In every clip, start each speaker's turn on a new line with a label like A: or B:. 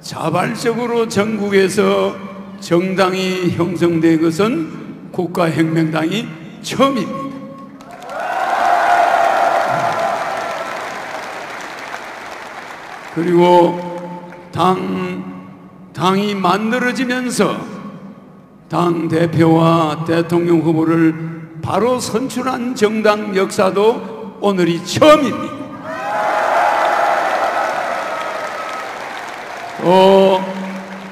A: 자발적으로 전국에서 정당이 형성된 것은 국가혁명당이 처음입니다. 그리고 당이 만들어지면서 당 대표와 대통령 후보를 바로 선출한 정당 역사도 오늘이 처음입니다. 또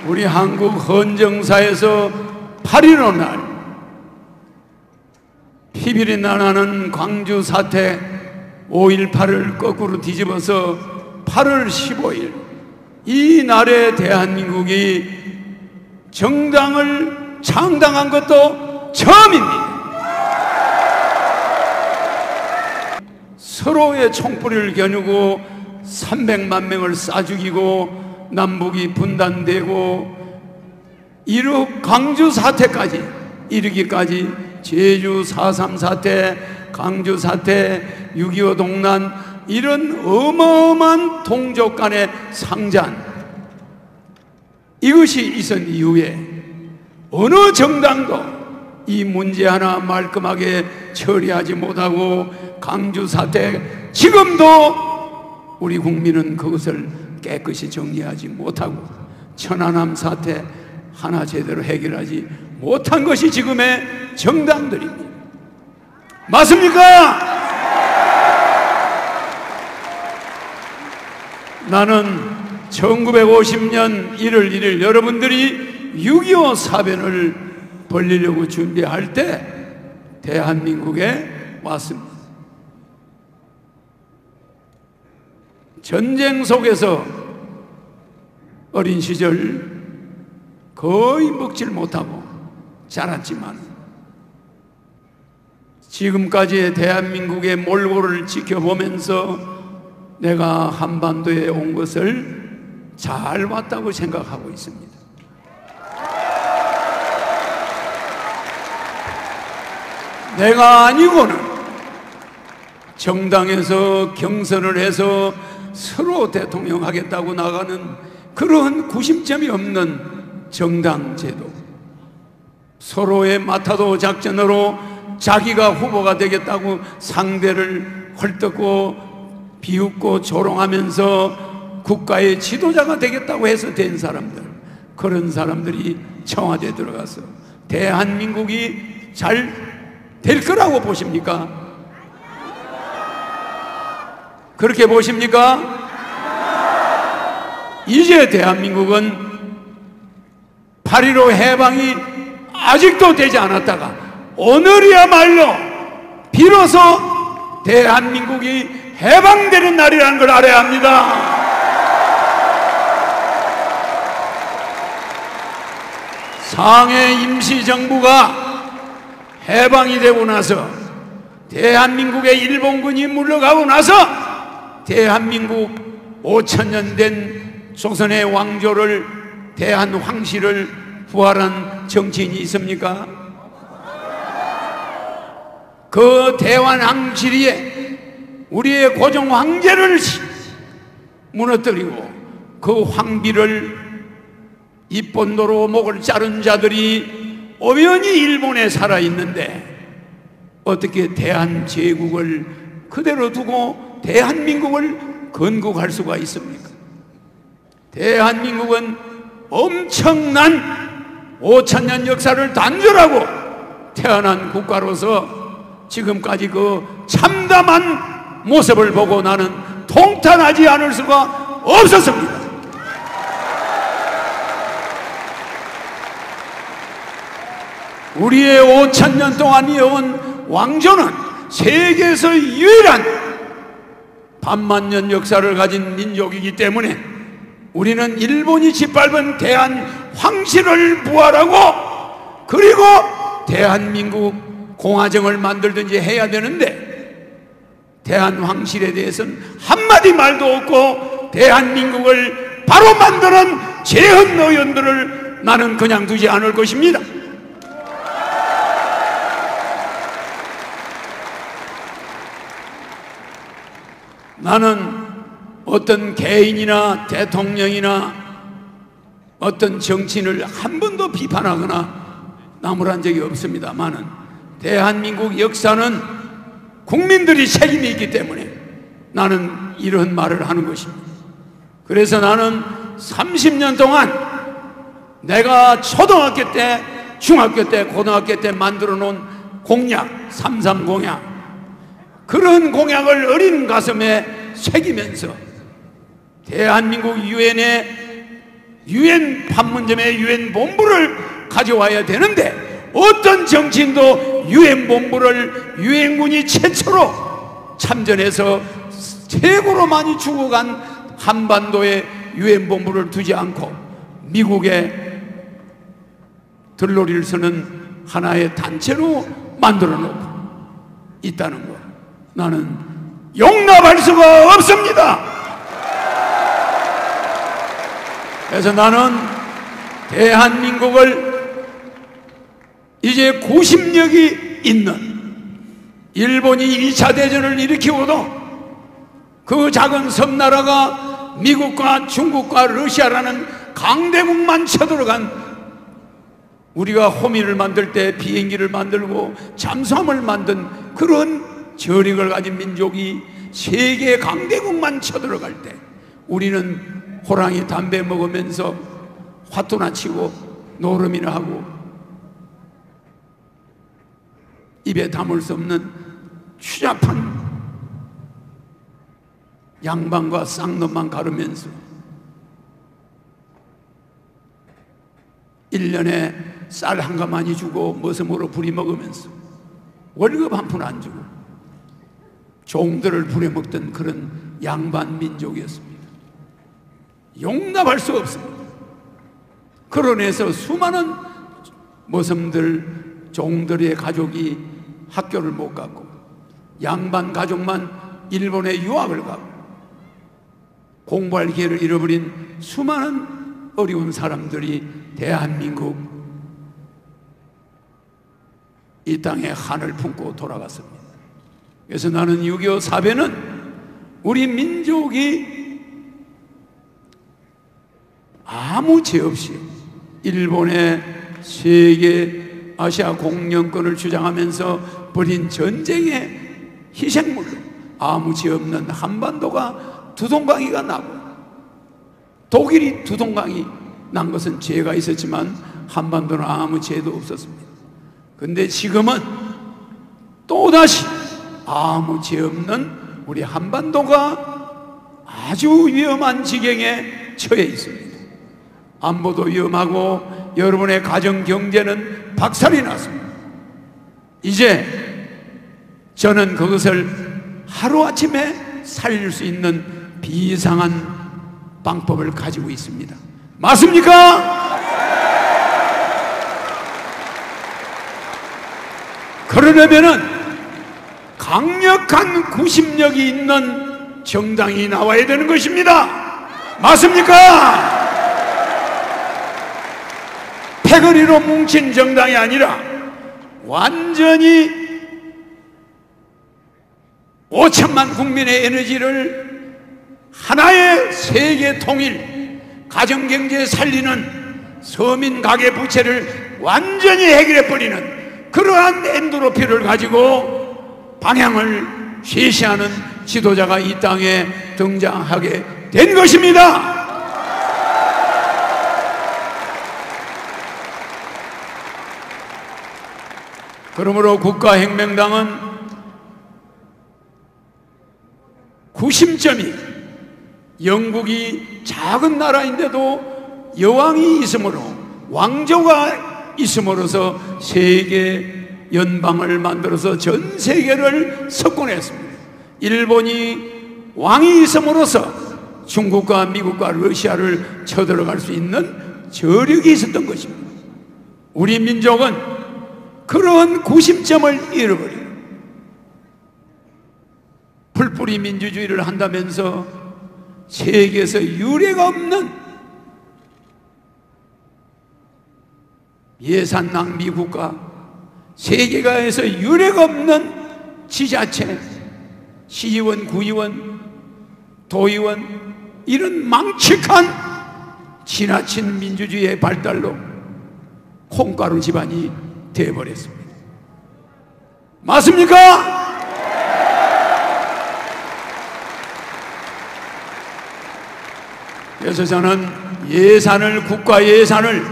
A: 우리 한국 헌정사에서 8.15 날 피비린내 나는 광주 사태 5.18을 거꾸로 뒤집어서 8월 15일 이 날에 대한민국이 정당을 창당한 것도 처음입니다. 서로의 총뿌리를 겨누고 300만 명을 쏴 죽이고 남북이 분단되고 광주 사태까지 이르기까지 제주 4.3 사태, 광주 사태, 6.25 동란 이런 어마어마한 동족 간의 상잔, 이것이 있은 이후에 어느 정당도 이 문제 하나 말끔하게 처리하지 못하고 광주 사태, 지금도 우리 국민은 그것을 깨끗이 정리하지 못하고 천안함 사태 하나 제대로 해결하지 못한 것이 지금의 정당들입니다. 맞습니까? 나는 1950년 1월 1일 여러분들이 6.25 사변을 벌리려고 준비할 때 대한민국에 왔습니다. 전쟁 속에서 어린 시절 거의 먹질 못하고 자랐지만 지금까지의 대한민국의 몰골을 지켜보면서 내가 한반도에 온 것을 잘 왔다고 생각하고 있습니다. 내가 아니고는 정당에서 경선을 해서 서로 대통령 하겠다고 나가는 그러한 구심점이 없는 정당 제도, 서로의 마타도 작전으로 자기가 후보가 되겠다고 상대를 헐뜯고 비웃고 조롱하면서 국가의 지도자가 되겠다고 해서 된 사람들, 그런 사람들이 청와대에 들어가서 대한민국이 잘 될 거라고 보십니까? 그렇게 보십니까? 이제 대한민국은 8.15 해방이 아직도 되지 않았다가 오늘이야말로 비로소 대한민국이 해방되는 날이라는 걸 알아야 합니다. 상해 임시정부가 해방이 되고 나서 대한민국의 일본군이 물러가고 나서 대한민국 5,000년 된 조선의 왕조를, 대한황실을 부활한 정치인이 있습니까? 그 대한황실이 우리의 고종 황제를 무너뜨리고 그 황비를 입본도로 목을 자른 자들이 엄연히 일본에 살아있는데 어떻게 대한제국을 그대로 두고 대한민국을 건국할 수가 있습니까? 대한민국은 엄청난 5,000년 역사를 단절하고 태어난 국가로서 지금까지 그 참담한 모습을 보고 나는 통탄하지 않을 수가 없었습니다. 우리의 5,000년 동안 이어온 왕조는 세계에서 유일한 반만년 역사를 가진 민족이기 때문에 우리는 일본이 짓밟은 대한황실을 부활하고 그리고 대한민국 공화정을 만들든지 해야 되는데 대한황실에 대해서는 한마디 말도 없고 대한민국을 바로 만드는 재헌 의원들을 나는 그냥 두지 않을 것입니다. 나는 어떤 개인이나 대통령이나 어떤 정치인을 한 번도 비판하거나 나무란 적이 없습니다만은 대한민국 역사는 국민들이 책임이 있기 때문에 나는 이런 말을 하는 것입니다. 그래서 나는 30년 동안 내가 초등학교 때, 중학교 때, 고등학교 때 만들어 놓은 공약, 3.3 공약, 그런 공약을 어린 가슴에 새기면서 대한민국 유엔 판문점의 유엔 본부를 가져와야 되는데, 어떤 정치인도 유엔 본부를 유엔군이 최초로 참전해서 최고로 많이 죽어간 한반도에 유엔 본부를 두지 않고 미국에 들러리를 서는 하나의 단체로 만들어 놓고 있다는 것, 나는 용납할 수가 없습니다. 그래서 나는 대한민국을 이제 90력이 있는, 일본이 2차 대전을 일으키고도 그 작은 섬나라가 미국과 중국과 러시아라는 강대국만 쳐들어간, 우리가 호미를 만들 때 비행기를 만들고 잠수함을 만든 그런 저력을 가진 민족이 세계 강대국만 쳐들어갈 때 우리는 호랑이 담배 먹으면서 화투나 치고 노름이나 하고 입에 담을 수 없는 추잡한 양반과 쌍놈만 가르면서 1년에 쌀 한 가마니 주고 머슴으로 부리먹으면서 월급 한 푼 안 주고 종들을 부려먹던 그런 양반 민족이었습니다. 용납할 수 없습니다. 그런에서 수많은 머슴들, 종들의 가족이 학교를 못 갔고 양반 가족만 일본에 유학을 가고 공부할 기회를 잃어버린 수많은 어려운 사람들이 대한민국 이 땅에 한을 품고 돌아갔습니다. 그래서 나는 6.25 사변은 우리 민족이 아무 죄 없이 일본의 세계 아시아 공영권을 주장하면서 벌인 전쟁의 희생물로 아무 죄 없는 한반도가 두동강이가 나고, 독일이 두동강이 난 것은 죄가 있었지만 한반도는 아무 죄도 없었습니다. 근데 지금은 또다시 아무 죄 없는 우리 한반도가 아주 위험한 지경에 처해 있습니다. 안보도 위험하고 여러분의 가정 경제는 박살이 났습니다. 이제 저는 그것을 하루아침에 살릴 수 있는 비상한 방법을 가지고 있습니다. 맞습니까? 그러려면은 강력한 구심력이 있는 정당이 나와야 되는 것입니다. 맞습니까? 패거리로 뭉친 정당이 아니라 완전히 5천만 국민의 에너지를 하나의 세계 통일, 가정경제 살리는 서민 가계 부채를 완전히 해결해버리는 그러한 엔도로핀을 가지고 방향을 제시하는 지도자가 이 땅에 등장하게 된 것입니다. 그러므로 국가혁명당은 구심점이, 영국이 작은 나라인데도 여왕이 있으므로, 왕조가 있음으로써 세계 연방을 만들어서 전 세계를 석권했습니다. 일본이 왕이 있음으로써 중국과 미국과 러시아를 쳐들어갈 수 있는 저력이 있었던 것입니다. 우리 민족은 그런 구심점을 잃어버리고 풀뿌리 민주주의를 한다면서 세계에서 유례가 없는 예산 낭비 국가, 세계가에서 유례가 없는 지자체, 시의원, 구의원, 도의원, 이런 망측한 지나친 민주주의의 발달로 콩가루 집안이 되어버렸습니다. 맞습니까? 그래서 저는 예산을, 국가 예산을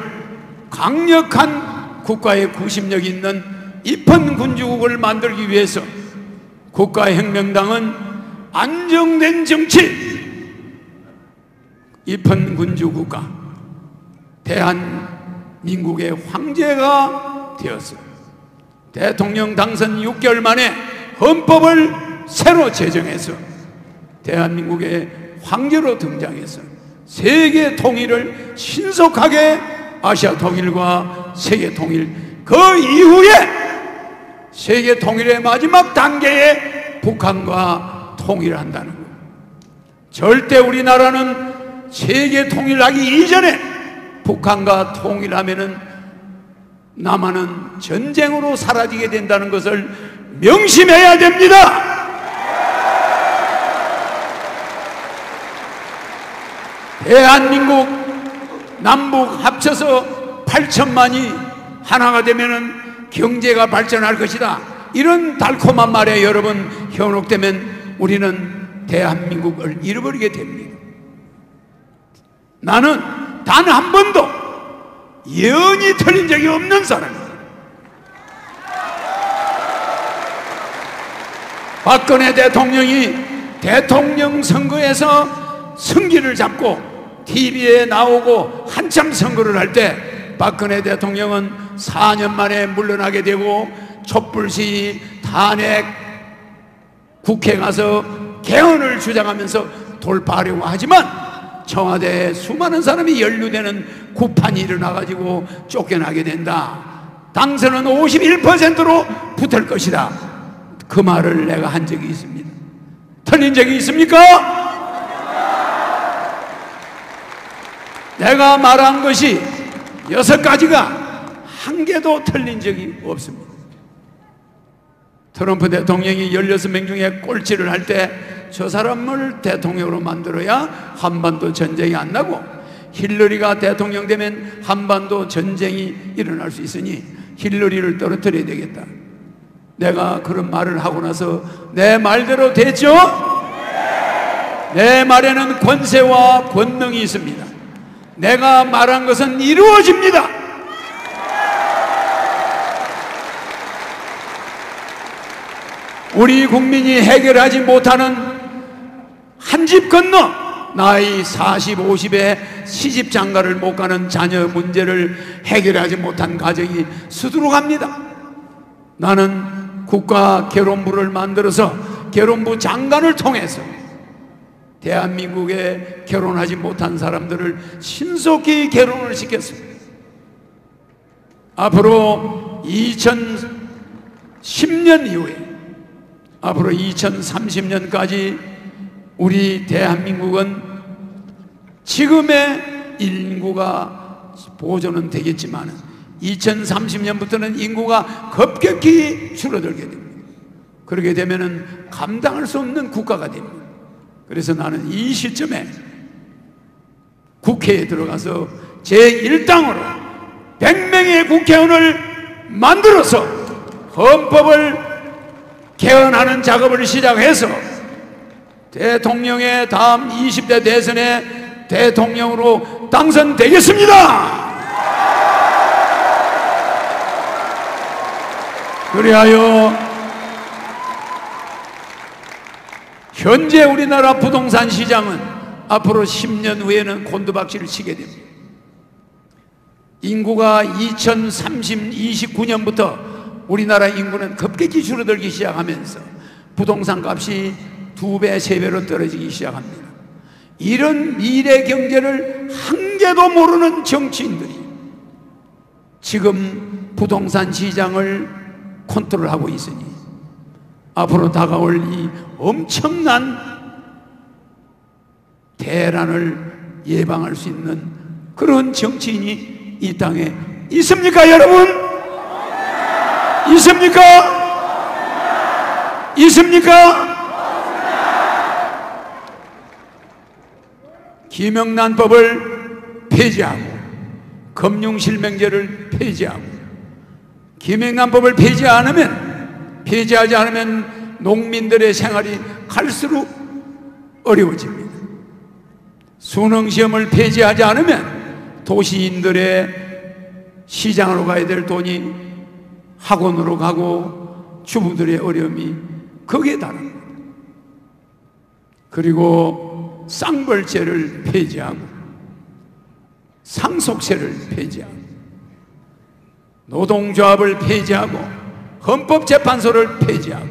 A: 강력한 국가의 구심력 있는 입헌군주국을 만들기 위해서 국가혁명당은 안정된 정치, 입헌군주국가, 대한민국의 황제가 되었어요. 대통령 당선 6개월 만에 헌법을 새로 제정해서 대한민국의 황제로 등장해서 세계 통일을 신속하게, 아시아 통일과 세계 통일, 그 이후에 세계 통일의 마지막 단계에 북한과 통일을 한다는 거예요. 절대 우리나라는 세계 통일하기 이전에 북한과 통일하면은 남한은 전쟁으로 사라지게 된다는 것을 명심해야 됩니다. 대한민국 남북 합쳐서 8천만이 하나가 되면은 경제가 발전할 것이다. 이런 달콤한 말에 여러분 현혹되면 우리는 대한민국을 잃어버리게 됩니다. 나는 단 한 번도 예언이 틀린 적이 없는 사람입니다. 박근혜 대통령이 대통령 선거에서 승기를 잡고 TV에 나오고 한참 선거를 할 때 박근혜 대통령은 4년 만에 물러나게 되고 촛불시위, 탄핵, 국회 가서 개헌을 주장하면서 돌파하려고 하지만 청와대에 수많은 사람이 연루되는 구판이 일어나가지고 쫓겨나게 된다. 당선은 51%로 붙을 것이다. 그 말을 내가 한 적이 있습니다. 틀린 적이 있습니까? 내가 말한 것이 6가지가 한 개도 틀린 적이 없습니다. 트럼프 대통령이 16명 중에 꼴찌를 할 때 저 사람을 대통령으로 만들어야 한반도 전쟁이 안 나고, 힐러리가 대통령 되면 한반도 전쟁이 일어날 수 있으니 힐러리를 떨어뜨려야 되겠다. 내가 그런 말을 하고 나서 내 말대로 됐죠? 내 말에는 권세와 권능이 있습니다. 내가 말한 것은 이루어집니다. 우리 국민이 해결하지 못하는 한 집 건너 나이 40, 50에 시집 장가를 못 가는 자녀 문제를 해결하지 못한 가정이 수두룩합니다. 나는 국가 결혼부를 만들어서 결혼부 장관을 통해서 대한민국에 결혼하지 못한 사람들을 신속히 결혼을 시켰습니다. 앞으로 2010년 이후에 앞으로 2030년까지 우리 대한민국은 지금의 인구가 보존은 되겠지만 2030년부터는 인구가 급격히 줄어들게 됩니다. 그렇게 되면 감당할 수 없는 국가가 됩니다. 그래서 나는 이 시점에 국회에 들어가서 제1당으로 100명의 국회의원을 만들어서 헌법을 개헌하는 작업을 시작해서 대통령의 다음 20대 대선에 대통령으로 당선되겠습니다. 그리하여 현재 우리나라 부동산 시장은 앞으로 10년 후에는 곤두박질을 치게 됩니다. 인구가 2029년부터 우리나라 인구는 급격히 줄어들기 시작하면서 부동산 값이 2배, 3배로 떨어지기 시작합니다. 이런 미래 경제를 한 개도 모르는 정치인들이 지금 부동산 시장을 컨트롤하고 있으니 앞으로 다가올 이 엄청난 대란을 예방할 수 있는 그런 정치인이 이 땅에 있습니까, 여러분? 있습니까? 있습니까? 김영란법을 폐지하고 금융실명제를 폐지하고, 김영란법을 폐지하지 않으면 농민들의 생활이 갈수록 어려워집니다. 수능시험을 폐지하지 않으면 도시인들의 시장으로 가야 될 돈이 학원으로 가고 주부들의 어려움이 거기에 달합니다. 그리고 쌍벌제를 폐지하고 상속세를 폐지하고 노동조합을 폐지하고 헌법재판소를 폐지하고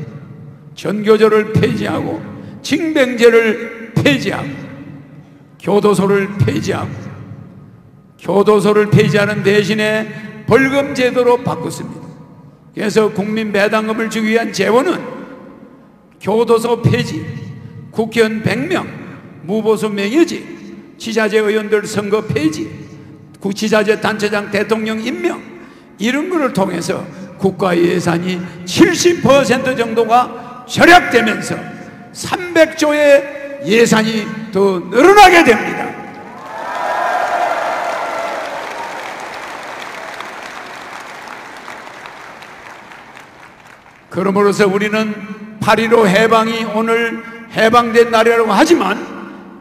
A: 전교조를 폐지하고 징병제를 폐지하고 교도소를 폐지하고, 교도소를 폐지하는 대신에 벌금 제도로 바꿨습니다. 그래서 국민 배당금을 주기 위한 재원은 교도소 폐지, 국회의원 100명, 무보수 명예직, 지자체 의원들 선거 폐지, 지자체 단체장 대통령 임명, 이런 것을 통해서 국가 예산이 70% 정도가 절약되면서 300조의 예산이 더 늘어나게 됩니다. 그러므로서 우리는 8.15 해방이 오늘 해방된 날이라고 하지만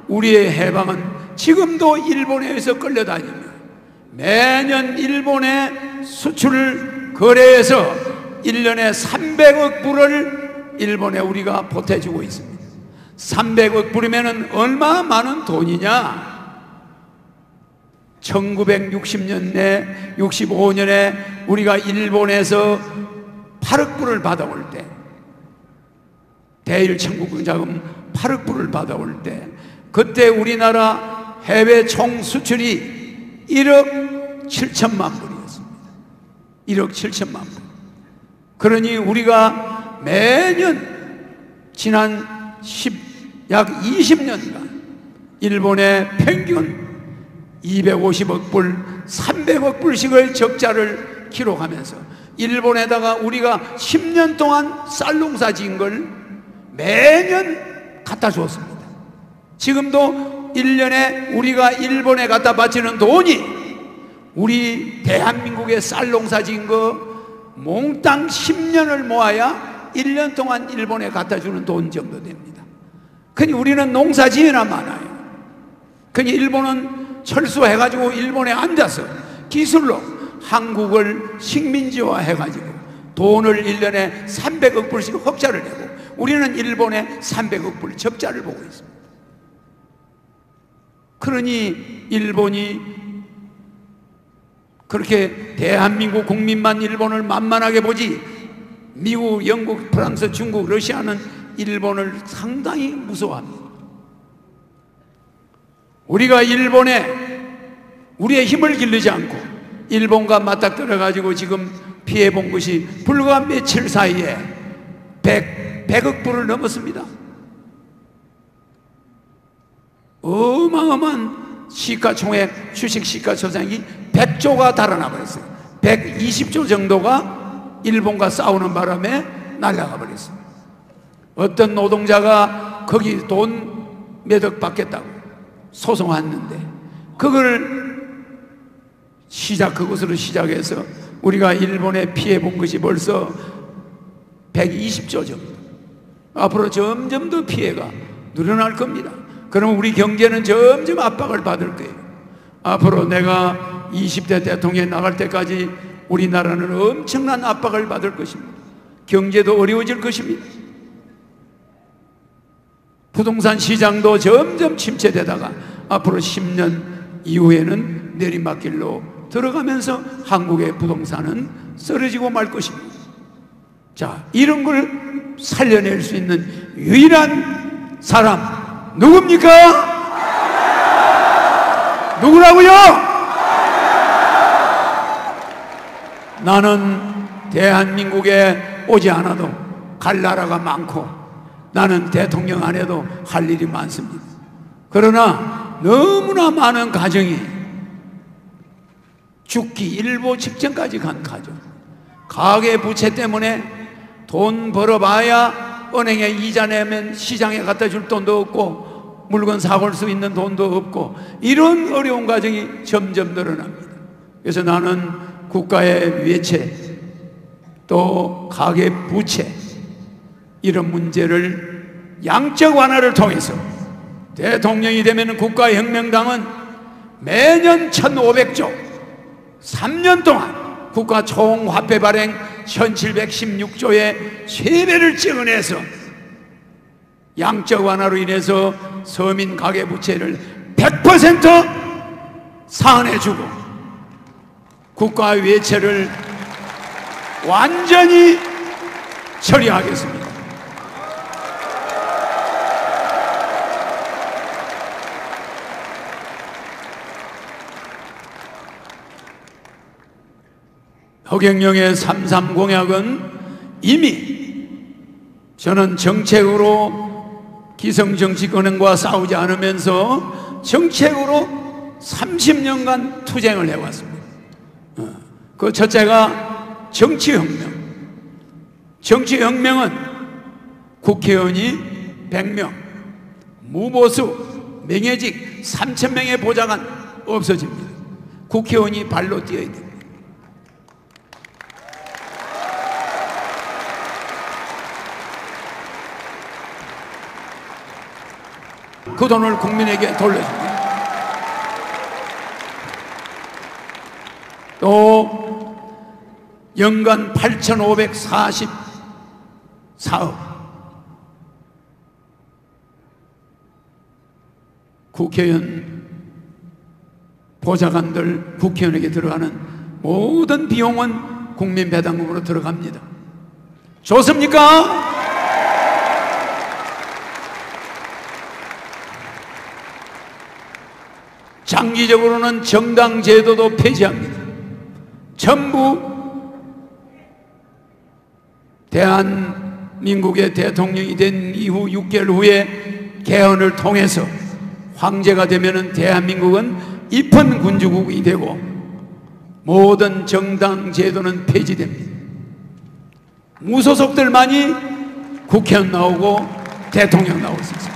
A: 우리의 해방은 지금도 일본에 의해서 끌려다니며 매년 일본에 수출 거래해서 1년에 300억 불을 일본에 우리가 보태주고 있습니다. 300억 불이면 얼마나 많은 돈이냐? 1960년에 65년에 우리가 일본에서 8억 불을 받아올 때, 대일 청구권 자금 8억 불을 받아올 때, 그때 우리나라 해외 총 수출이 1억 7천만 불이었습니다. 1억 7천만 불. 그러니 우리가 매년 지난 약 20년간 일본에 평균 250억 불, 300억 불씩의 적자를 기록하면서 일본에다가 우리가 10년 동안 쌀농사 지은 걸 매년 갖다 주었습니다. 지금도 1년에 우리가 일본에 갖다 바치는 돈이 우리 대한민국의 쌀농사 지은 거 몽땅 10년을 모아야 1년 동안 일본에 갖다 주는 돈 정도 됩니다. 그니 우리는 농사 지어나 많아요. 그니 일본은 철수해가지고 일본에 앉아서 기술로 한국을 식민지화 해가지고 돈을 1년에 300억 불씩 흑자를 내고 우리는 일본에 300억 불 적자를 보고 있습니다. 그러니 일본이 그렇게 대한민국 국민만 일본을 만만하게 보지 미국, 영국, 프랑스, 중국, 러시아는 일본을 상당히 무서워합니다. 우리가 일본에 우리의 힘을 기르지 않고 일본과 맞닥뜨려가지고 지금 피해본 것이 불과 며칠 사이에 100억 불을 넘었습니다. 어마어마한 시가총액, 주식 시가총액이 100조가 달아나 버렸어요. 120조 정도가 일본과 싸우는 바람에 날아가 버렸어요. 어떤 노동자가 거기 돈 몇 억 받겠다고 소송했는데 그것으로 시작해서 우리가 일본에 피해 본 것이 벌써 120조 정도. 앞으로 점점 더 피해가 늘어날 겁니다. 그러면 우리 경제는 점점 압박을 받을 거예요. 앞으로 내가 20대 대통령에 나갈 때까지 우리나라는 엄청난 압박을 받을 것입니다. 경제도 어려워질 것입니다. 부동산 시장도 점점 침체되다가 앞으로 10년 이후에는 내리막길로 들어가면서 한국의 부동산은 쓰러지고 말 것입니다. 자, 이런 걸 살려낼 수 있는 유일한 사람 누굽니까? 누구라고요? 나는 대한민국에 오지 않아도 갈 나라가 많고 나는 대통령 안 해도 할 일이 많습니다. 그러나 너무나 많은 가정이 죽기 일보 직전까지 간 가정, 가계부채 때문에 돈 벌어봐야 은행에 이자 내면 시장에 갖다 줄 돈도 없고 물건 사올 수 있는 돈도 없고, 이런 어려운 가정이 점점 늘어납니다. 그래서 나는 국가의 외채, 또 가계 부채, 이런 문제를 양적 완화를 통해서, 대통령이 되면 국가혁명당은 매년 1,500조, 3년 동안 국가 총화폐 발행 1,716조의 3배를 찍어내서 양적 완화로 인해서 서민 가계부채를 100% 상환해주고 국가 외채를 완전히 처리하겠습니다. 허경영의 3.3 공약은 이미 저는 정책으로 기성정치권과 싸우지 않으면서 정책으로 30년간 투쟁을 해왔습니다. 그 첫째가 정치혁명. 정치혁명은 국회의원이 100명, 무보수, 명예직 3,000명의 보좌관 없어집니다. 국회의원이 발로 뛰어야 됩니다. 그 돈을 국민에게 돌려줍니다. 또 연간 8,544억 국회의원 보좌관들, 국회의원에게 들어가는 모든 비용은 국민배당금으로 들어갑니다. 좋습니까? 장기적으로는 정당 제도도 폐지합니다. 전부 대한민국의 대통령이 된 이후 6개월 후에 개헌을 통해서 황제가 되면은 대한민국은 입헌군주국이 되고 모든 정당 제도는 폐지됩니다. 무소속들만이 국회의원 나오고 대통령 나올 수 있습니다.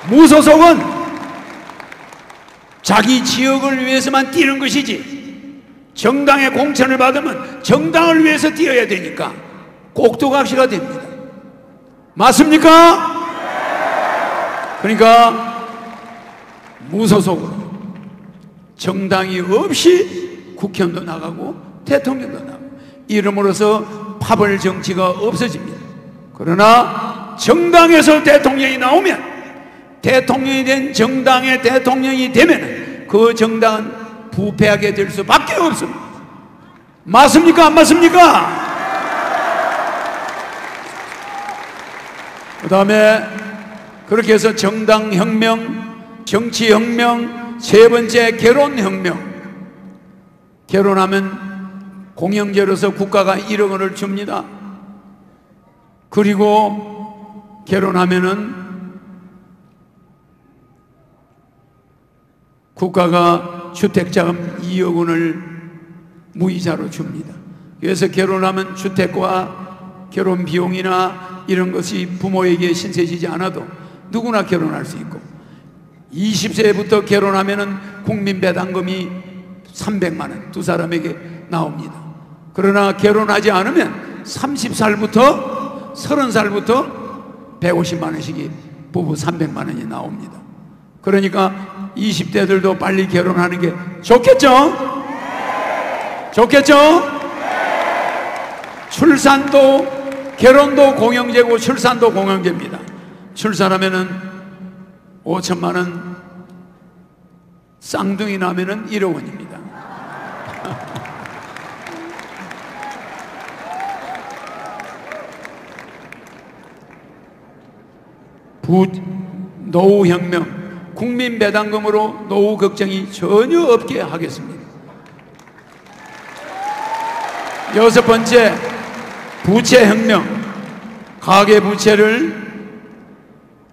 A: 무소속은 자기 지역을 위해서만 뛰는 것이지, 정당의 공천을 받으면 정당을 위해서 뛰어야 되니까 꼭두각시가 됩니다. 맞습니까? 그러니까 무소속으로 정당이 없이 국회의원도 나가고 대통령도 나가고, 이름으로써 파벌 정치가 없어집니다. 그러나 정당에서 대통령이 나오면, 대통령이 된 정당의 대통령이 되면 그 정당은 부패하게 될 수밖에 없습니다. 맞습니까? 안 맞습니까? 그 다음에 그렇게 해서 정당혁명, 정치혁명, 세 번째 결혼혁명. 결혼하면 공영제로서 국가가 1억 원을 줍니다. 그리고 결혼하면은 국가가 주택자금 2억 원을 무이자로 줍니다. 그래서 결혼하면 주택과 결혼 비용이나 이런 것이 부모에게 신세지지 않아도 누구나 결혼할 수 있고, 20세부터 결혼하면은 국민배당금이 300만 원 두 사람에게 나옵니다. 그러나 결혼하지 않으면 30살부터 30살부터 150만 원씩이 부부 300만 원이 나옵니다. 그러니까 20대들도 빨리 결혼하는 게 좋겠죠? 좋겠죠? 출산도, 결혼도 공영제고 출산도 공영제입니다. 출산하면은 5천만 원, 쌍둥이 나면은 1억 원입니다. 노후혁명, 국민배당금으로 노후 걱정이 전혀 없게 하겠습니다. 여섯 번째, 부채혁명. 가계부채를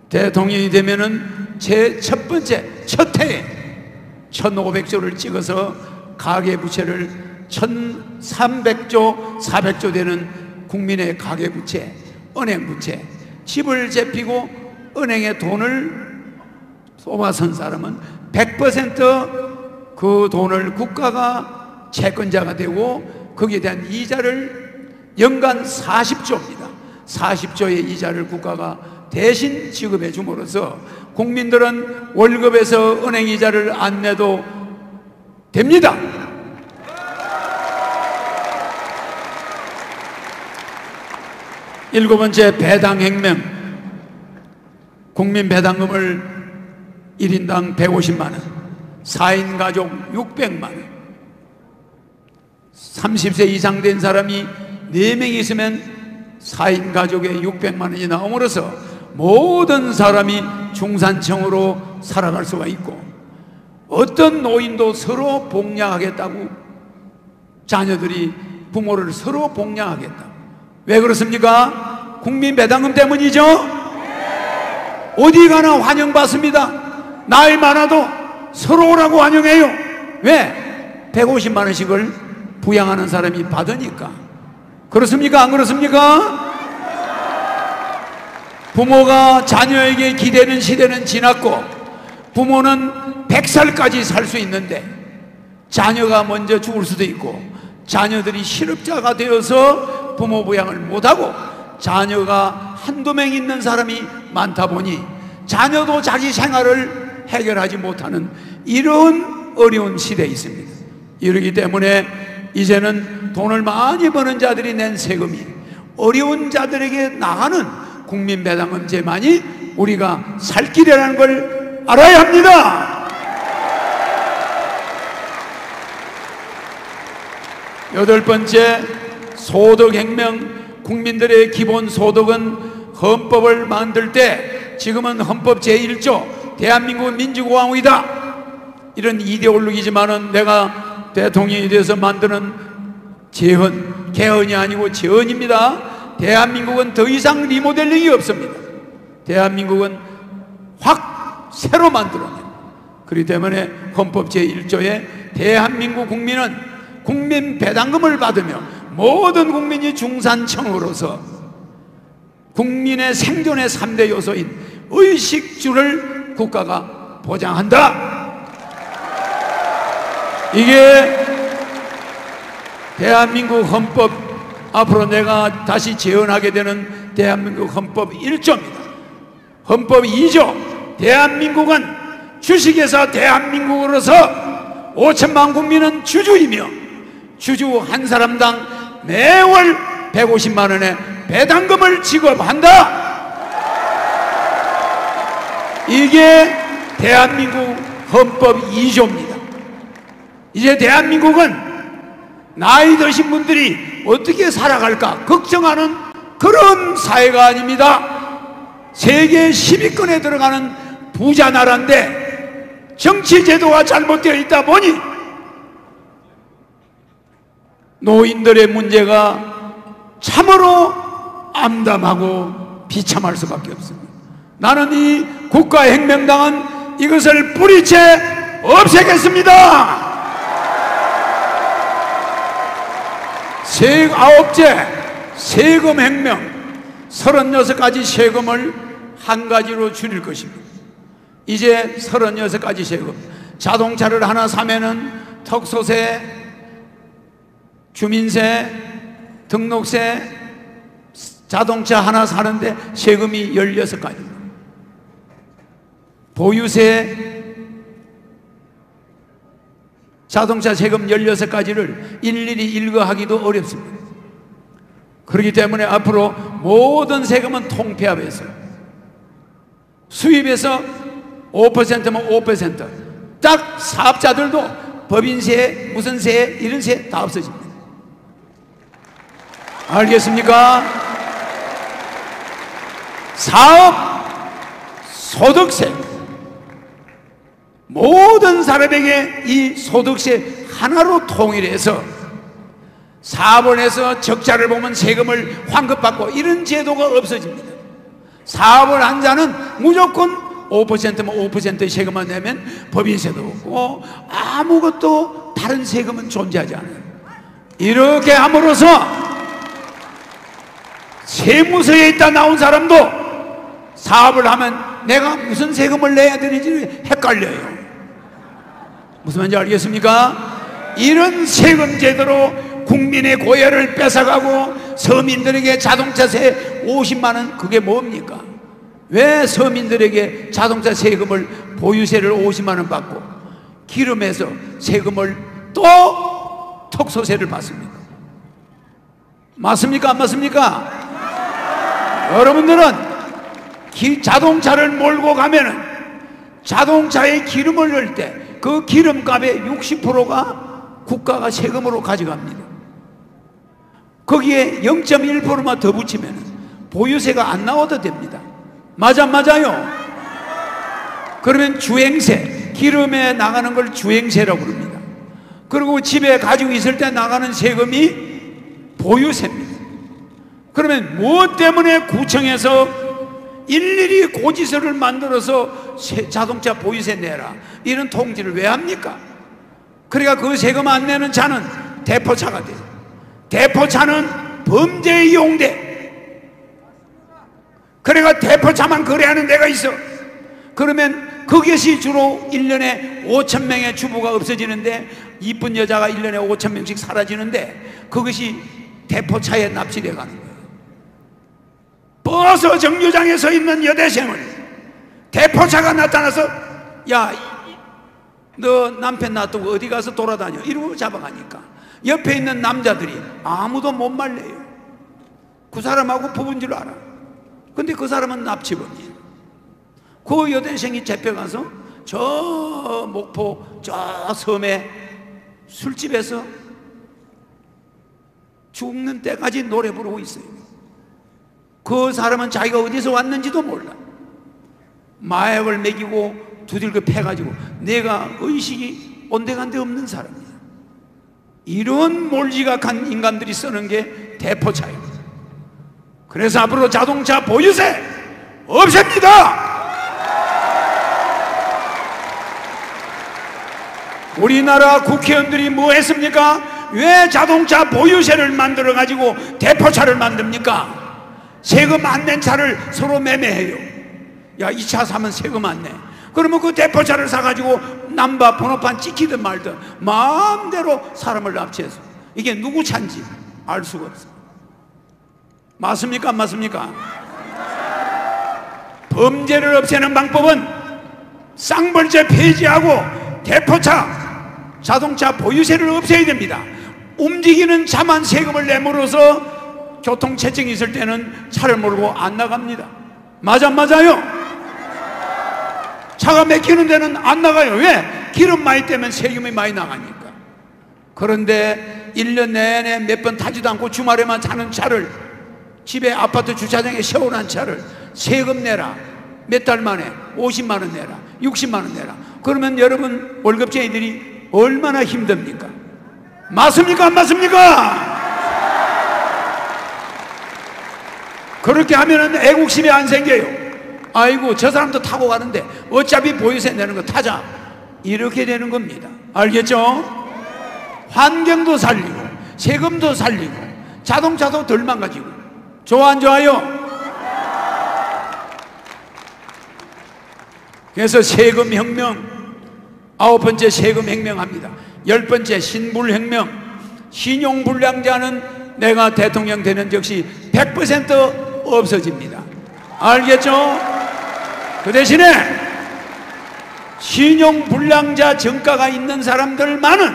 A: 대통령이 되면은 제 첫 번째, 첫 해에 1,500조를 찍어서 가계부채를 1,300조, 400조 되는 국민의 가계부채, 은행부채, 집을 제피고 은행에 돈을 쏘아선 사람은 100% 그 돈을 국가가 채권자가 되고 거기에 대한 이자를 연간 40조입니다. 40조의 이자를 국가가 대신 지급해 줌으로써 국민들은 월급에서 은행 이자를 안 내도 됩니다. 일곱 번째, 배당혁명. 국민 배당금을 1인당 150만 원, 4인 가족 600만 원, 30세 이상 된 사람이 4명이 있으면 4인 가족에 600만 원이 나옴으로써 모든 사람이 중산층으로 살아갈 수가 있고, 어떤 노인도 서로 복양하겠다고, 자녀들이 부모를 서로 복양하겠다. 왜 그렇습니까? 국민 배당금 때문이죠. 어디 가나 환영받습니다. 나이 많아도 서로 오라고 환영해요. 왜? 150만 원씩을 부양하는 사람이 받으니까. 그렇습니까? 안 그렇습니까? 부모가 자녀에게 기대는 시대는 지났고, 부모는 100살까지 살 수 있는데 자녀가 먼저 죽을 수도 있고, 자녀들이 실업자가 되어서 부모 부양을 못하고 자녀가 한두 명 있는 사람이 많다 보니 자녀도 자기 생활을 해결하지 못하는 이런 어려운 시대에 있습니다. 이러기 때문에 이제는 돈을 많이 버는 자들이 낸 세금이 어려운 자들에게 나가는 국민배당금제만이 우리가 살 길이라는 걸 알아야 합니다. 여덟 번째, 소득혁명. 국민들의 기본 소득은 헌법을 만들 때, 지금은 헌법 제1조 대한민국은 민주공화국이다, 이런 이데올로기지만은 내가 대통령이 돼서 만드는 재헌, 개헌이 아니고 재헌입니다. 대한민국은 더 이상 리모델링이 없습니다. 대한민국은 확 새로 만들어냅니다. 그렇기 때문에 헌법 제1조에 대한민국 국민은 국민 배당금을 받으며 모든 국민이 중산층으로서 국민의 생존의 3대 요소인 의식주를 국가가 보장한다. 이게 대한민국 헌법, 앞으로 내가 다시 재헌하게 되는 대한민국 헌법 1조입니다. 헌법 2조, 대한민국은 주식에서 대한민국으로서 5천만 국민은 주주이며 주주 한 사람당 매월 150만 원의 배당금을 지급한다. 이게 대한민국 헌법 2조입니다. 이제 대한민국은 나이 드신 분들이 어떻게 살아갈까 걱정하는 그런 사회가 아닙니다. 세계 10위권에 들어가는 부자 나라인데 정치제도가 잘못되어 있다 보니 노인들의 문제가 참으로 암담하고 비참할 수밖에 없습니다. 나는 이 국가혁명당은 이것을 뿌리채 없애겠습니다. 아홉째, 세금혁명. 36가지 세금을 한 가지로 줄일 것입니다. 이제 36가지 세금. 자동차를 하나 사면은 턱소세, 주민세, 등록세, 자동차 하나 사는데 세금이 16가지입니다. 보유세, 자동차 세금 16가지를 일일이 일거하기도 어렵습니다. 그렇기 때문에 앞으로 모든 세금은 통폐합해서 수입에서 5%면 5%, 딱 사업자들도 법인세, 무슨 세, 이런 세 다 없어집니다. 알겠습니까? 사업, 소득세, 모든 사람에게 이 소득세 하나로 통일해서 사업을 해서 적자를 보면 세금을 환급받고 이런 제도가 없어집니다. 사업을 한 자는 무조건 5%면 5%의 세금만 내면 법인세도 없고 아무것도 다른 세금은 존재하지 않아요. 이렇게 함으로써 세무서에 있다 나온 사람도 사업을 하면 내가 무슨 세금을 내야 되는지 헷갈려요. 무슨 말인지 알겠습니까? 이런 세금 제도로 국민의 고열을 뺏어가고 서민들에게 자동차세 50만 원, 그게 뭡니까? 왜 서민들에게 자동차 세금을, 보유세를 50만 원 받고 기름에서 세금을 또 특소세를 받습니까? 맞습니까? 안 맞습니까? 여러분들은 자동차를 몰고 가면은 자동차에 기름을 넣을 때 그 기름값의 60%가 국가가 세금으로 가져갑니다. 거기에 0.1%만 더 붙이면 보유세가 안 나와도 됩니다. 맞아요? 그러면 주행세, 기름에 나가는 걸 주행세라고 부릅니다. 그리고 집에 가지고 있을 때 나가는 세금이 보유세입니다. 그러면 무엇 때문에 구청에서 일일이 고지서를 만들어서 자동차 보유세 내라, 이런 통지를 왜 합니까? 그러니까 그 세금 안 내는 차는 대포차가 돼요. 대포차는 범죄에 이용돼. 그러니까 대포차만 거래하는 데가 있어. 그러면 그것이 주로 1년에 5천 명의 주부가 없어지는데, 이쁜 여자가 1년에 5천 명씩 사라지는데, 그것이 대포차에 납치돼 가는 거예요. 버스 정류장에 서 있는 여대생을 대포차가 나타나서, 야, 너 남편 놔두고 어디 가서 돌아다녀, 이러고 잡아가니까 옆에 있는 남자들이 아무도 못 말려요. 그 사람하고 부부인 줄 알아. 근데 그 사람은 납치범이에요. 그 여대생이 잡혀가서 저 목포 저 섬에 술집에서 죽는 때까지 노래 부르고 있어요. 그 사람은 자기가 어디서 왔는지도 몰라. 마약을 먹이고 두들겨 패가지고 내가 의식이 온데간데 없는 사람이야. 이런 몰지각한 인간들이 쓰는 게 대포차예요. 그래서 앞으로 자동차 보유세 없앱니다. 우리나라 국회의원들이 뭐 했습니까? 왜 자동차 보유세를 만들어 가지고 대포차를 만듭니까? 세금 안 낸 차를 서로 매매해요. 야, 이 차 사면 세금 안 내. 그러면 그 대포차를 사가지고 남바 번호판 찍히든 말든 마음대로 사람을 납치해서, 이게 누구 차인지 알 수가 없어. 맞습니까? 안 맞습니까? 범죄를 없애는 방법은 쌍벌제 폐지하고 대포차, 자동차 보유세를 없애야 됩니다. 움직이는 차만 세금을 내므로써 교통체증이 있을 때는 차를 몰고 안 나갑니다. 맞아요? 차가 막히는 데는 안 나가요. 왜? 기름 많이 떼면 세금이 많이 나가니까. 그런데 1년 내내 몇 번 타지도 않고 주말에만 타는 차를, 집에 아파트 주차장에 세워놓은 차를 세금 내라, 몇 달 만에 50만 원 내라, 60만 원 내라. 그러면 여러분 월급쟁이들이 얼마나 힘듭니까? 맞습니까? 안 맞습니까? 그렇게 하면은 애국심이 안 생겨요. 아이고, 저 사람도 타고 가는데 어차피 보유세 내는 거 타자, 이렇게 되는 겁니다. 알겠죠? 환경도 살리고 세금도 살리고 자동차도 덜 망가지고. 좋아 안 좋아요? 그래서 세금 혁명, 9번째 세금 혁명합니다. 10번째 신불혁명. 신용불량자는 내가 대통령 되는 즉시 100% 없어집니다. 알겠죠? 그 대신에 신용불량자 정가가 있는 사람들만은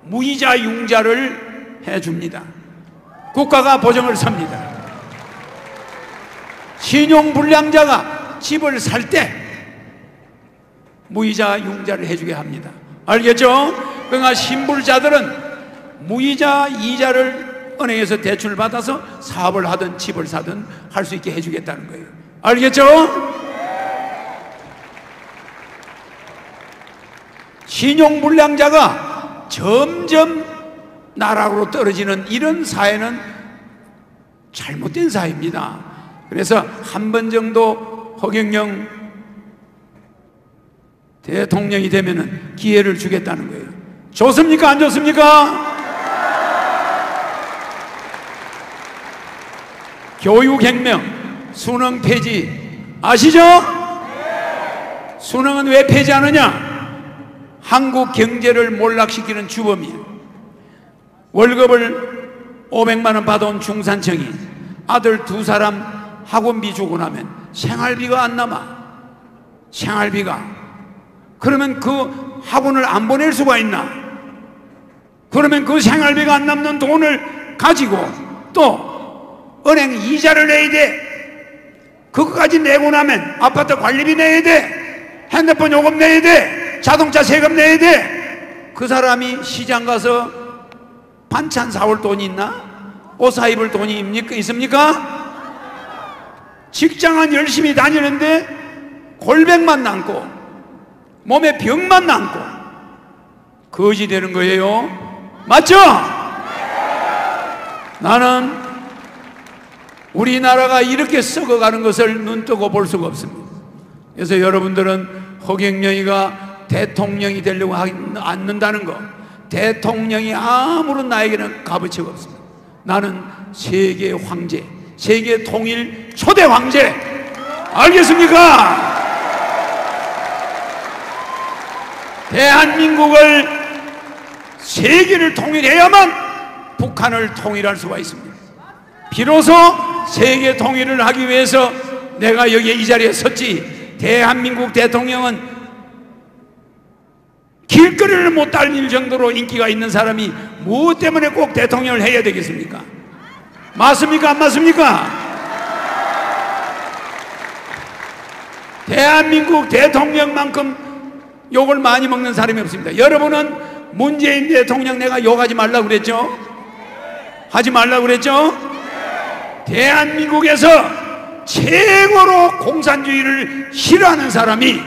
A: 무이자 융자를 해줍니다. 국가가 보증을 섭니다. 신용불량자가 집을 살 때 무이자 융자를 해주게 합니다. 알겠죠? 그러니까 신불자들은 무이자 이자를 은행에서 대출을 받아서 사업을 하든 집을 사든 할 수 있게 해주겠다는 거예요. 알겠죠? 신용불량자가 점점 나락으로 떨어지는 이런 사회는 잘못된 사회입니다. 그래서 한 번 정도 허경영 대통령이 되면은 기회를 주겠다는 거예요. 좋습니까? 안 좋습니까? 교육혁명, 수능 폐지, 아시죠? 수능은 왜 폐지하느냐? 한국 경제를 몰락시키는 주범이에요. 월급을 500만 원 받아온 중산층이 아들 2사람 학원비 주고 나면 생활비가 안 남아. 생활비가. 그러면 그 학원을 안 보낼 수가 있나? 그러면 그 생활비가 안 남는 돈을 가지고 또 은행 이자를 내야 돼. 그거까지 내고 나면 아파트 관리비 내야 돼. 핸드폰 요금 내야 돼. 자동차 세금 내야 돼. 그 사람이 시장 가서 반찬 사올 돈이 있나? 옷 사입을 돈이 있습니까? 직장은 열심히 다니는데 골백만 남고 몸에 병만 남고 거지 되는 거예요. 맞죠? 나는 우리나라가 이렇게 썩어가는 것을 눈뜨고 볼 수가 없습니다. 그래서 여러분들은 허경영이가 대통령이 되려고 하지 않는다는 거, 대통령이 아무런 나에게는 값어치가 없습니다. 나는 세계 황제, 세계 통일 초대 황제. 알겠습니까? 대한민국을 세계를 통일해야만 북한을 통일할 수가 있습니다. 비로소 세계 통일을 하기 위해서 내가 여기 이 자리에 섰지. 대한민국 대통령은 길거리를 못 달릴 정도로 인기가 있는 사람이 무엇 때문에 꼭 대통령을 해야 되겠습니까? 맞습니까? 안 맞습니까? 대한민국 대통령만큼 욕을 많이 먹는 사람이 없습니다. 여러분은 문재인 대통령 내가 욕하지 말라고 그랬죠? 하지 말라고 그랬죠? 대한민국에서 최고로 공산주의를 싫어하는 사람이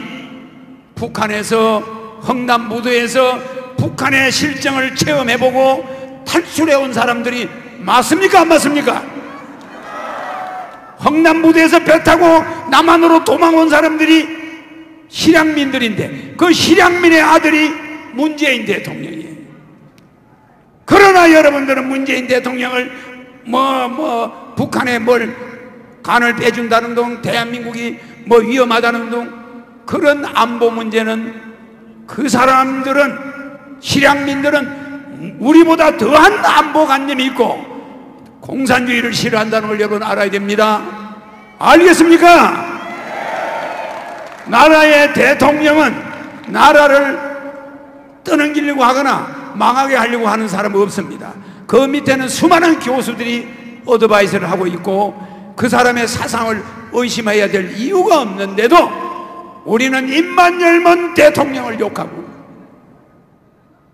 A: 북한에서 흥남무도에서 북한의 실정을 체험해보고 탈출해온 사람들이 맞습니까? 안 맞습니까? 흥남무도에서 배 타고 남한으로 도망온 사람들이 실향민들인데 그 실향민의 아들이 문재인 대통령이에요. 그러나 여러분들은 문재인 대통령을 북한에 뭘 간을 빼준다는 둥, 대한민국이 위험하다는 둥, 그런 안보 문제는 그 사람들은, 실향민들은 우리보다 더한 안보관념이 있고 공산주의를 싫어한다는 걸 여러분 알아야 됩니다. 알겠습니까? 나라의 대통령은 나라를 떠넘기려고 하거나 망하게 하려고 하는 사람은 없습니다. 그 밑에는 수많은 교수들이 어드바이스를 하고 있고 그 사람의 사상을 의심해야 될 이유가 없는데도 우리는 입만 열면 대통령을 욕하고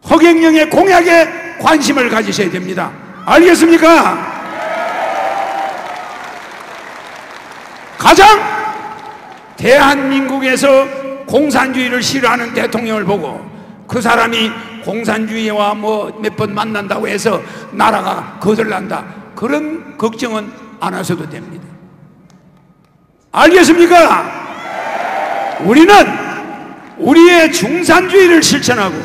A: 허경영의 공약에 관심을 가지셔야 됩니다. 알겠습니까? 가장 대한민국에서 공산주의를 싫어하는 대통령을 보고 그 사람이 공산주의와 몇 번 만난다고 해서 나라가 거들난다, 그런 걱정은 안 하셔도 됩니다. 알겠습니까? 우리는 우리의 중산주의를 실천하고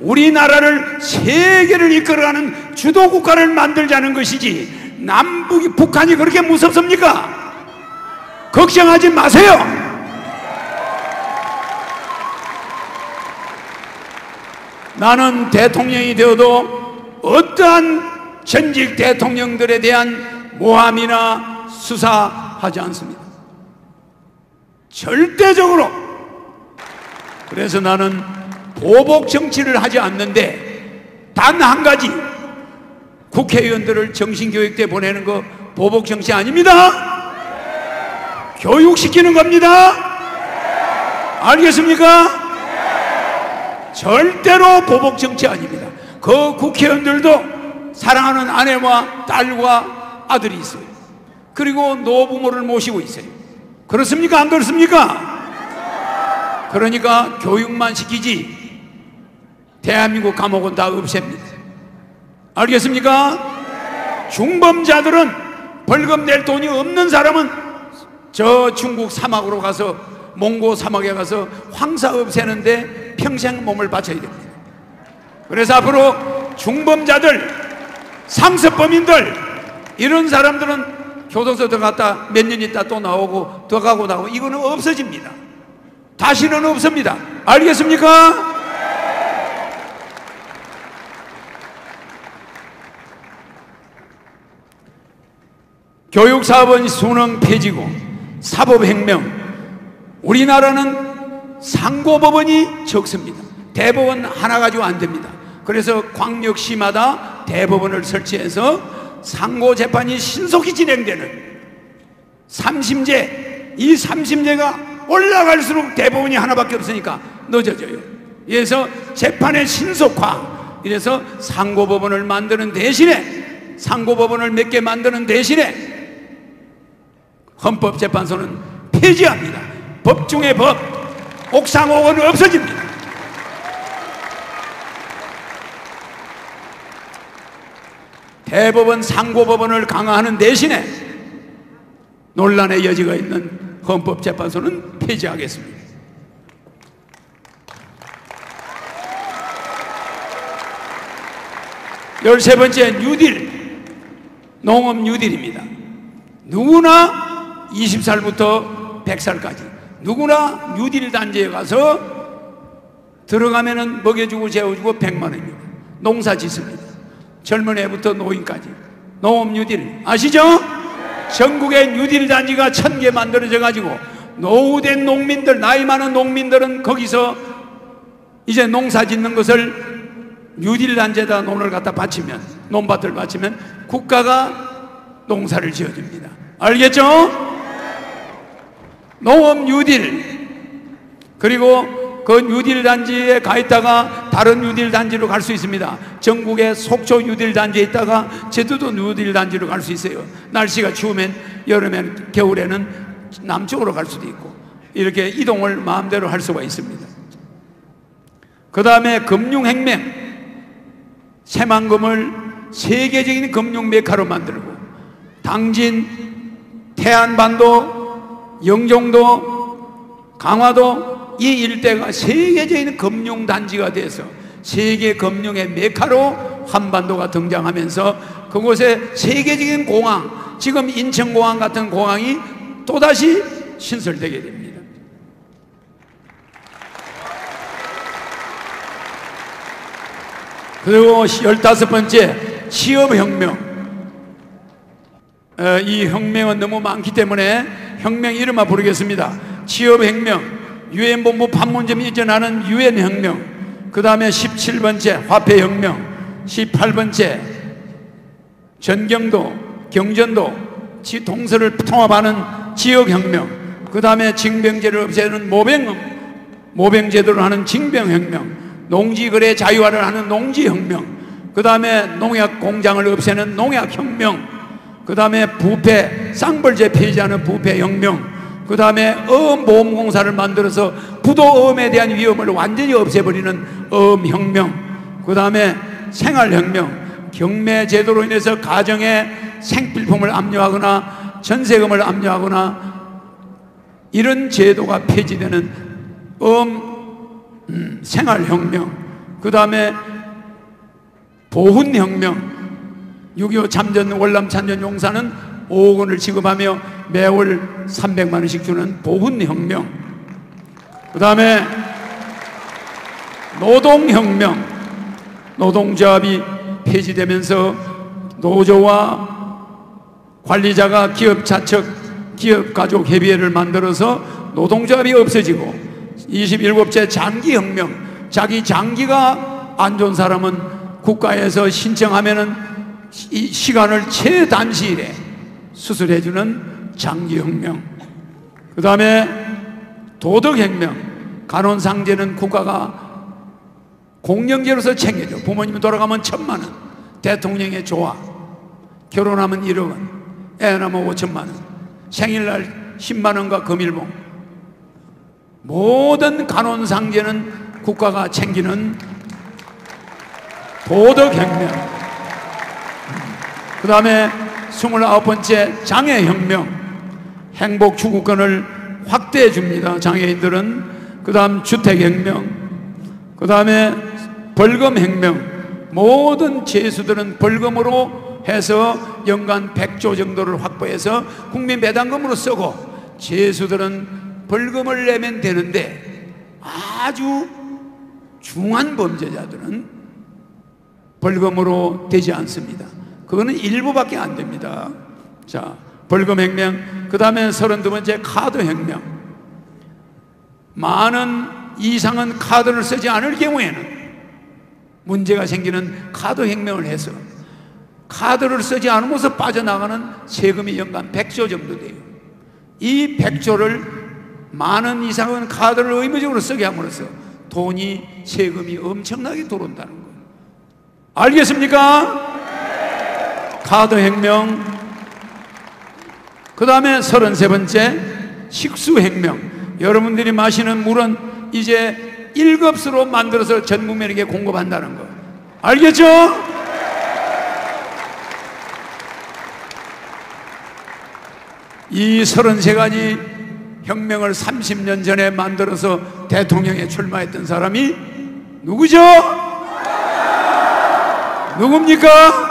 A: 우리나라를 세계를 이끌어가는 주도국가를 만들자는 것이지 남북이, 북한이 그렇게 무섭습니까? 걱정하지 마세요. 나는 대통령이 되어도 어떠한 전직 대통령들에 대한 모함이나 수사하지 않습니다. 절대적으로. 그래서 나는 보복 정치를 하지 않는데 단 한 가지, 국회의원들을 정신교육대 보내는 거 보복 정치 아닙니다. 교육시키는 겁니다. 알겠습니까? 절대로 보복 정치 아닙니다. 그 국회의원들도 사랑하는 아내와 딸과 아들이 있어요. 그리고 노부모를 모시고 있어요. 그렇습니까? 안 그렇습니까? 그러니까 교육만 시키지 대한민국 감옥은 다 없앱니다. 알겠습니까? 중범자들은 벌금 낼 돈이 없는 사람은 저 중국 사막으로 가서, 몽고 사막에 가서 황사 없애는데 평생 몸을 바쳐야 됩니다. 그래서 앞으로 중범자들, 상습범인들, 이런 사람들은 교도소 들어갔다 몇 년 있다 또 나오고 더 가고 나오고 이거는 없어집니다. 다시는 없습니다. 알겠습니까? 교육사업은 수능 폐지고 사법혁명, 우리나라는 상고법원이 적습니다. 대법원 하나 가지고 안 됩니다. 그래서 광역시마다 대법원을 설치해서 상고재판이 신속히 진행되는 3심제, 이 3심제가 올라갈수록 대법원이 하나밖에 없으니까 늦어져요. 그래서 재판의 신속화, 이래서 상고법원을 만드는 대신에, 상고법원을 몇 개 만드는 대신에 헌법재판소는 폐지합니다. 법 중의 법, 옥상옥은 없어집니다. 대법원, 상고법원을 강화하는 대신에 논란의 여지가 있는 헌법재판소는 폐지하겠습니다. 열세 번째, 뉴딜, 농업 뉴딜입니다. 누구나 20살부터 100살까지 누구나 뉴딜 단지에 가서 들어가면은 먹여주고 재워주고 100만 원입니다. 농사 짓습니다. 젊은 애부터 노인까지. 농업 뉴딜 아시죠? 전국에 뉴딜 단지가 1000개 만들어져 가지고 노후된 농민들, 나이 많은 농민들은 거기서 이제 농사 짓는 것을 뉴딜 단지에다 논을 갖다 바치면, 논밭을 바치면 국가가 농사를 지어줍니다. 알겠죠? 농업 뉴딜. 그리고 그 뉴딜 단지에 가 있다가 다른 뉴딜 단지로 갈 수 있습니다. 전국에 속초 뉴딜 단지에 있다가 제주도 뉴딜 단지로 갈 수 있어요. 날씨가 추우면, 여름엔, 겨울에는 남쪽으로 갈 수도 있고, 이렇게 이동을 마음대로 할 수가 있습니다. 그 다음에 금융혁명, 새만금을 세계적인 금융 메카로 만들고, 당진, 태안반도, 영종도, 강화도 이 일대가 세계적인 금융단지가 돼서 세계 금융의 메카로 한반도가 등장하면서 그곳에 세계적인 공항, 지금 인천공항 같은 공항이 또다시 신설되게 됩니다. 그리고 15번째, 취업혁명. 이 혁명은 너무 많기 때문에 혁명 이름만 부르겠습니다. 취업혁명, 유엔본부 판문점 이전하는 유엔혁명, 그 다음에 17번째 화폐혁명, 18번째 전경도, 경전도 동서를 통합하는 지역혁명, 그 다음에 징병제를 없애는 모병제도를 하는 징병혁명, 농지거래 자유화를 하는 농지혁명, 그 다음에 농약공장을 없애는 농약혁명, 그 다음에 부패, 쌍벌제 폐지하는 부패혁명, 그 다음에 어음보험공사를 만들어서 부도어음에 대한 위험을 완전히 없애버리는 어음혁명, 그 다음에 생활혁명, 경매제도로 인해서 가정에 생필품을 압류하거나 전세금을 압류하거나 이런 제도가 폐지되는 생활혁명, 그 다음에 보훈혁명, 6.25 참전, 월남 참전 용사는 5억 원을 지급하며 매월 300만 원씩 주는 보훈혁명, 그 다음에 노동혁명, 노동조합이 폐지되면서 노조와 관리자가 기업자척, 기업가족협의회를 만들어서 노동조합이 없어지고, 27째 장기혁명, 자기 장기가 안 좋은 사람은 국가에서 신청하면은 이 시간을 최단시일에 수술해주는 장기혁명, 그 다음에 도덕혁명, 간혼상제는 국가가 공영제로서 챙겨줘. 부모님이 돌아가면 1000만 원, 대통령의 조화, 결혼하면 1억 원, 애 낳으면 5천만 원, 생일날 10만 원과 금일봉, 모든 간혼상제는 국가가 챙기는 도덕혁명. 그 다음에 29번째 장애혁명, 행복추구권을 확대해 줍니다, 장애인들은. 그 다음 주택혁명, 그 다음에 벌금혁명, 모든 죄수들은 벌금으로 해서 연간 100조 정도를 확보해서 국민 배당금으로 쓰고 죄수들은 벌금을 내면 되는데 아주 중한 범죄자들은 벌금으로 되지 않습니다. 그거는 일부밖에 안 됩니다. 자, 벌금혁명. 그 다음에 32번째 카드혁명. 많은 이상은 카드를 쓰지 않을 경우에는 문제가 생기는 카드혁명을 해서 카드를 쓰지 않으면서 빠져나가는 세금이 연간 100조 정도 돼요. 이 100조를 많은 이상은 카드를 의무적으로 쓰게 함으로써 돈이, 세금이 엄청나게 들어온다는 거예요. 알겠습니까? 카드혁명. 그 다음에 33번째 식수혁명. 여러분들이 마시는 물은 이제 1급수로 만들어서 전 국민에게 공급한다는 거 알겠죠? 이 33가지 혁명을 30년 전에 만들어서 대통령에 출마했던 사람이 누구죠? 누굽니까?